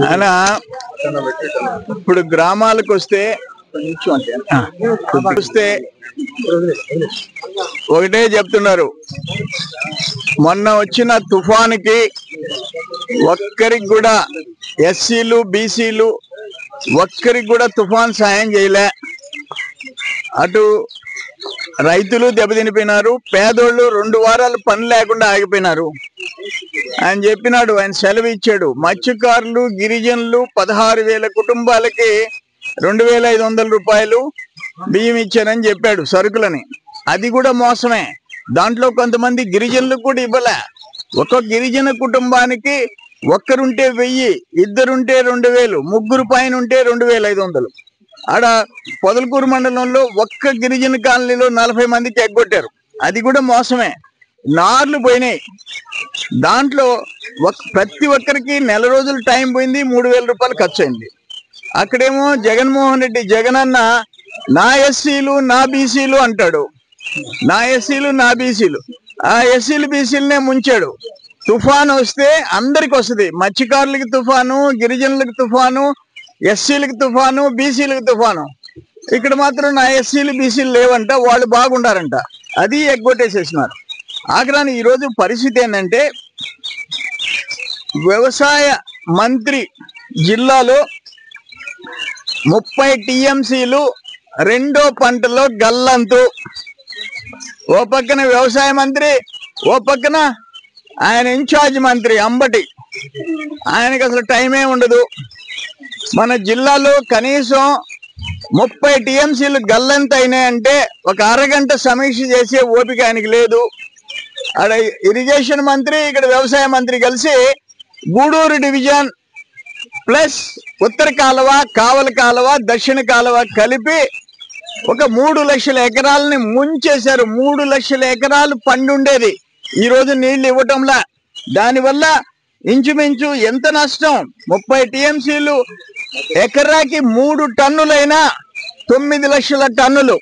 ఆయన ఇప్పుడు గ్రామాలకు వస్తే ఒకటే చెప్తున్నారు, మొన్న వచ్చిన తుఫానుకి ఒక్కరికి కూడా ఎస్సీలు బీసీలు ఒక్కరికి కూడా తుఫాన్ సాయం చేయలే. అటు రైతులు దెబ్బతినిపోయినారు, పేదోళ్ళు 2 వారాలు పని లేకుండా ఆగిపోయినారు. ఆయన చెప్పినాడు, ఆయన సెలవు ఇచ్చాడు, మత్స్యకారులు గిరిజనులు 16,000 కుటుంబాలకి 2,500 రూపాయలు బియ్యం ఇచ్చారని చెప్పాడు సరుకులని. అది కూడా మోసమే. దాంట్లో కొంతమంది గిరిజనులకు కూడా ఇవ్వలే. ఒక గిరిజన కుటుంబానికి ఒక్కరుంటే 1000, ఇద్దరుంటే 2000, ముగ్గురు పైన ఉంటే 2,500. ఆడ పొదలకూరు మండలంలో ఒక్క గిరిజన కాలనీలో 40 మందికి ఎగ్గొట్టారు. అది కూడా మోసమే. నార్లు పోయినాయి. దాంట్లో ప్రతి ఒక్కరికి నెల రోజులు టైం పోయింది, 3,000 రూపాయలు ఖర్చు అయింది. అక్కడేమో జగన్మోహన్ రెడ్డి జగనన్న నా ఎస్సీలు నా బీసీలు అంటాడు. నా ఎస్సీలు నా బీసీలు, ఆ ఎస్సీలు బీసీలనే ముంచాడు. తుఫాను వస్తే అందరికి వస్తుంది. మత్స్యకారులకి తుఫాను, గిరిజనులకు తుఫాను, ఎస్సీలకు తుఫాను, బీసీలకు తుఫాను. ఇక్కడ మాత్రం నా ఎస్సీలు బీసీలు లేవంట, వాళ్ళు బాగుండారంట. అది ఎగ్గొట్టేసేసినారు. ఆఖరాని ఈరోజు పరిస్థితి ఏంటంటే, వ్యవసాయ మంత్రి జిల్లాలో 30 టీఎంసీలు రెండో పంటలో గల్లంతు. ఓ పక్కన వ్యవసాయ మంత్రి, ఓ పక్కన ఆయన ఇన్ఛార్జ్ మంత్రి అంబటి. ఆయనకి అసలు టైమే ఉండదు. మన జిల్లాలో కనీసం 30 టీఎంసీలు గల్లంత అయినాయంటే ఒక అరగంట సమీక్ష చేసే ఓపిక ఆయనకి లేదు. అక్కడ ఇరిగేషన్ మంత్రి, ఇక్కడ వ్యవసాయ మంత్రి కలిసి గూడూరు డివిజన్ ప్లస్ ఉత్తర కాలువ, కావలి కాలువ, దక్షిణ కాలువ కలిపి ఒక 3 లక్షల ఎకరాలని ముంచేశారు. 3 లక్షల ఎకరాలు పండుండేది, ఈరోజు నీళ్లు ఇవ్వటంలా. దానివల్ల ఇంచుమించు ఎంత నష్టం? 30 టీఎంసీలు ఎకరాకి 3 టన్నులైనా 9 లక్షల టన్నులు.